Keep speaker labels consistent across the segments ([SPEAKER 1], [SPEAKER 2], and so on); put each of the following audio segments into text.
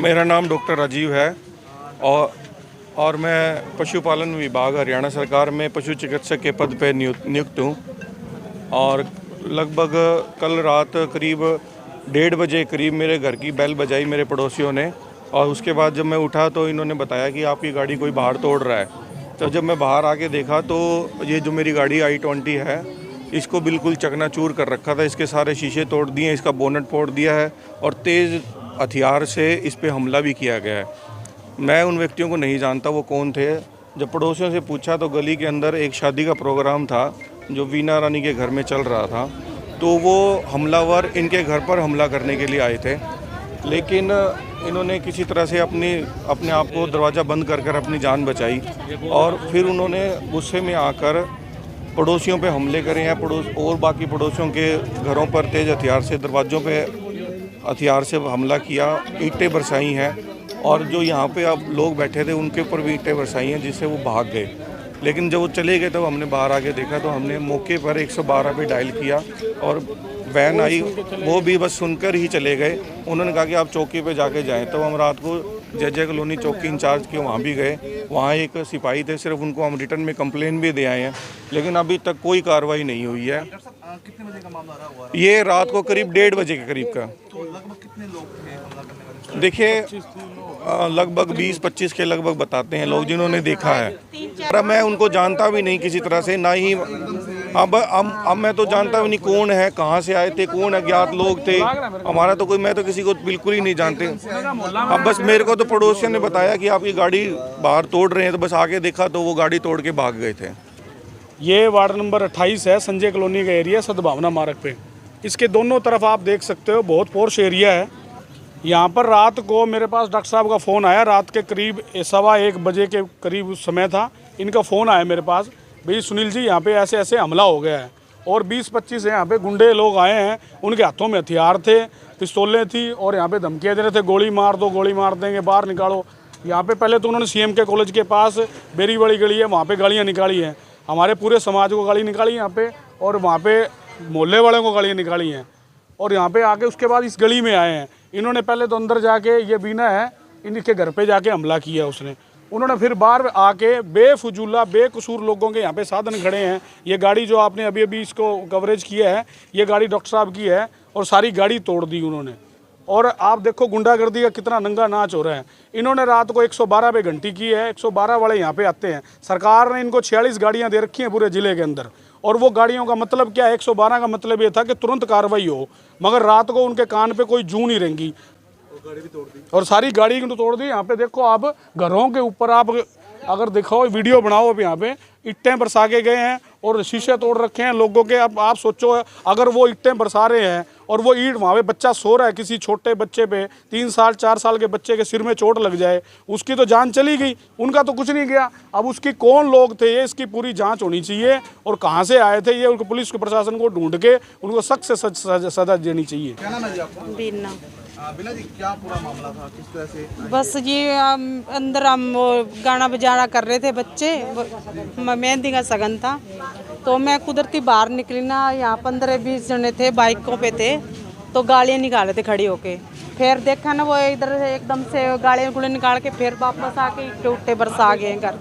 [SPEAKER 1] मेरा नाम डॉक्टर राजीव है और मैं पशुपालन विभाग हरियाणा सरकार में पशु चिकित्सक के पद पर नियुक्त हूँ। और लगभग कल रात करीब 1:30 बजे करीब मेरे घर की बेल बजाई मेरे पड़ोसियों ने, और उसके बाद जब मैं उठा तो इन्होंने बताया कि आपकी गाड़ी कोई बाहर तोड़ रहा है। तो जब मैं बाहर आके देखा तो ये जो मेरी गाड़ी i20 है, इसको बिल्कुल चकनाचूर कर रखा था। इसके सारे शीशे तोड़ दिए, इसका बोनट फोड़ दिया है और तेज़ हथियार से इस पे हमला भी किया गया है। मैं उन व्यक्तियों को नहीं जानता वो कौन थे। जब पड़ोसियों से पूछा तो गली के अंदर एक शादी का प्रोग्राम था जो वीना रानी के घर में चल रहा था, तो वो हमलावर इनके घर पर हमला करने के लिए आए थे। लेकिन इन्होंने किसी तरह से अपने आप को दरवाज़ा बंद कर अपनी जान बचाई और फिर उन्होंने गुस्से में आकर पड़ोसियों पे हमले करे हैं। और बाकी पड़ोसियों के घरों पर तेज़ हथियार से दरवाज़ों पे हथियार से हमला किया, ईंटें बरसाई हैं और जो यहाँ पे अब लोग बैठे थे उनके ऊपर भी ईंटें बरसाई हैं, जिससे वो भाग गए। लेकिन जब वो चले गए तो हमने बाहर आके देखा तो हमने मौके पर 112 पे डायल किया और वैन आई, वो भी बस सुनकर ही चले गए। उन्होंने कहा कि आप चौकी पे जाके जाएं। तो हम रात को जय कॉलोनी चौकी इंचार्ज के वहाँ भी गए। वहाँ एक सिपाही थे, सिर्फ उनको हम रिटर्न में कंप्लेन भी दे आए हैं, लेकिन अभी तक कोई कार्रवाई नहीं हुई है।
[SPEAKER 2] कितने बजे का मामला रहा?
[SPEAKER 1] ये रात को करीब 1:30 बजे के करीब का।
[SPEAKER 2] तो लगभग कितने लोग थे हमला करने वाले?
[SPEAKER 1] देखिए लगभग 20-25 के लगभग बताते हैं लोग जिन्होंने देखा है। मैं उनको जानता भी नहीं किसी तरह से, ना ही अब मैं तो जानता भी नहीं कौन है, कहाँ से आए थे, कौन अज्ञात लोग थे। हमारा तो मैं तो किसी को बिल्कुल ही नहीं जानते। अब बस मेरे को तो पड़ोसियों ने बताया कि आपकी गाड़ी बाहर तोड़ रहे हैं, तो बस आके देखा तो वो गाड़ी तोड़ के भाग गए थे।
[SPEAKER 3] ये वार्ड नंबर 28 है, संजय कॉलोनी का एरिया, सद्भावना मार्ग पे। इसके दोनों तरफ आप देख सकते हो बहुत पोर्श एरिया है। यहाँ पर रात को मेरे पास डॉक्टर साहब का फ़ोन आया, रात के करीब 1:15 बजे के करीब उस समय था। इनका फ़ोन आया मेरे पास, भाई सुनील जी यहाँ पे ऐसे ऐसे हमला हो गया है और 20-25 यहाँ पे गुंडे लोग आए हैं, उनके हाथों में हथियार थे, पिस्तौलें थी और यहाँ पे धमकियाँ दे रहे थे, गोली मार दो, गोली मार देंगे, बाहर निकालो। यहाँ पे पहले तो उन्होंने CMK कॉलेज के पास बेरी बड़ी गली है, वहाँ पर गाड़ियाँ निकाली हैं, हमारे पूरे समाज को गाड़ी निकाली यहाँ पे, और वहाँ पे मोहल्ले वालों को गाड़ियाँ निकाली हैं। और यहाँ पे आके उसके बाद इस गली में आए हैं। इन्होंने पहले तो अंदर जाके, ये बीना है, इनके घर पे जाके हमला किया उसने। उन्होंने फिर बाहर आके बेफजूला बेकसूर लोगों के यहाँ पे साधन खड़े हैं। ये गाड़ी जो आपने अभी अभी इसको कवरेज किया है, ये गाड़ी डॉक्टर साहब की है और सारी गाड़ी तोड़ दी उन्होंने। और आप देखो गुंडागर्दी का कितना नंगा नाच हो रहा है। इन्होंने रात को 112 पे घंटी की है, 112 वाले यहाँ पे आते हैं। सरकार ने इनको 46 गाड़ियाँ दे रखी हैं पूरे ज़िले के अंदर, और वो गाड़ियों का मतलब क्या है, 112 का मतलब ये था कि तुरंत कार्रवाई हो, मगर रात को उनके कान पे कोई जू नहीं रहेंगी और सारी गाड़ी को तोड़ दी। यहाँ पे देखो आप, घरों के ऊपर आप अगर दिखाओ, वीडियो बनाओ, अब यहाँ पे ईंटें बरसा के गए हैं और शीशे तोड़ रखे हैं लोगों के। अब आप सोचो, अगर वो ईंटें बरसा रहे हैं और वो ईंट वहाँ पे बच्चा सो रहा है, किसी छोटे बच्चे पे, 3 साल 4 साल के बच्चे के सिर में चोट लग जाए, उसकी तो जान चली गई, उनका तो कुछ नहीं गया। अब उसकी कौन लोग थे, ये इसकी पूरी जांच होनी चाहिए और कहाँ से आए थे ये, उनको पुलिस के प्रशासन को ढूंढ के उनको सख्त से सजा देनी चाहिए।
[SPEAKER 2] क्या नाम है जी आपका?
[SPEAKER 4] बीना।
[SPEAKER 2] बिना जी, क्या पूरा मामला था, किस तरह से?
[SPEAKER 4] बस ये अंदर हम वो गाना बजाना कर रहे थे बच्चे, मेहंदी का सगन था, तो मैं कुदरती बाहर निकली ना। यहाँ 15-20 जने थे, बाइकों पे थे, तो गालियाँ निकाले थे खड़ी होके। फिर देखा ना वो इधर से एकदम से गालियाँ गुड़े निकाल के फिर वापस आके ईंटे उट्टे बरसा गए घर,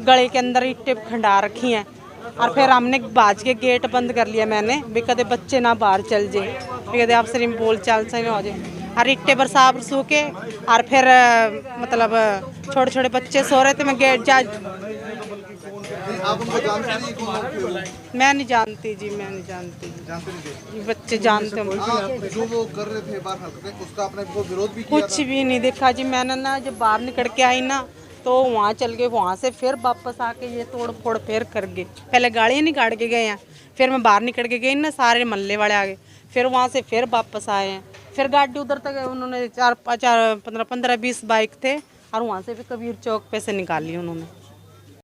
[SPEAKER 4] गले के अंदर ईंटें खंडा रखी हैं। और फिर हमने बाज के गेट बंद कर लिया मैंने, भी कदे बच्चे ना बाहर चल जाए, भी कदे आपसे बोल चाल से हो जाए। और ईंटें बरसू के और फिर मतलब छोटे छोटे बच्चे सो रहे थे, मैं गेट जा।
[SPEAKER 2] आप उनको जानते नहीं? कौन लोग थे?
[SPEAKER 4] मैं नहीं जानती जी, मैं नहीं जानती।
[SPEAKER 2] जानते नहीं थे?
[SPEAKER 4] बच्चे जानते हैं।
[SPEAKER 2] आप जो वो कर रहे थे बाहर हरकतें, उसका आपने वो विरोध भी किया
[SPEAKER 4] कुछ भी नहीं देखा जी मैंने ना। जब बाहर निकल के आई ना तो वहाँ चल गए, वहाँ से फिर वापस आके ये तोड़ फोड़ फिर कर गए। पहले गाड़ियाँ नहीं काट के गए हैं, फिर मैं बाहर निकल के गई ना, सारे मोहल्ले वाले आ गए, फिर वहाँ से फिर वापस आए हैं। फिर गाड़ी उधर तक उन्होंने 15-20 बाइक थे और वहाँ से भी कबीर चौक पे से निकाली उन्होंने।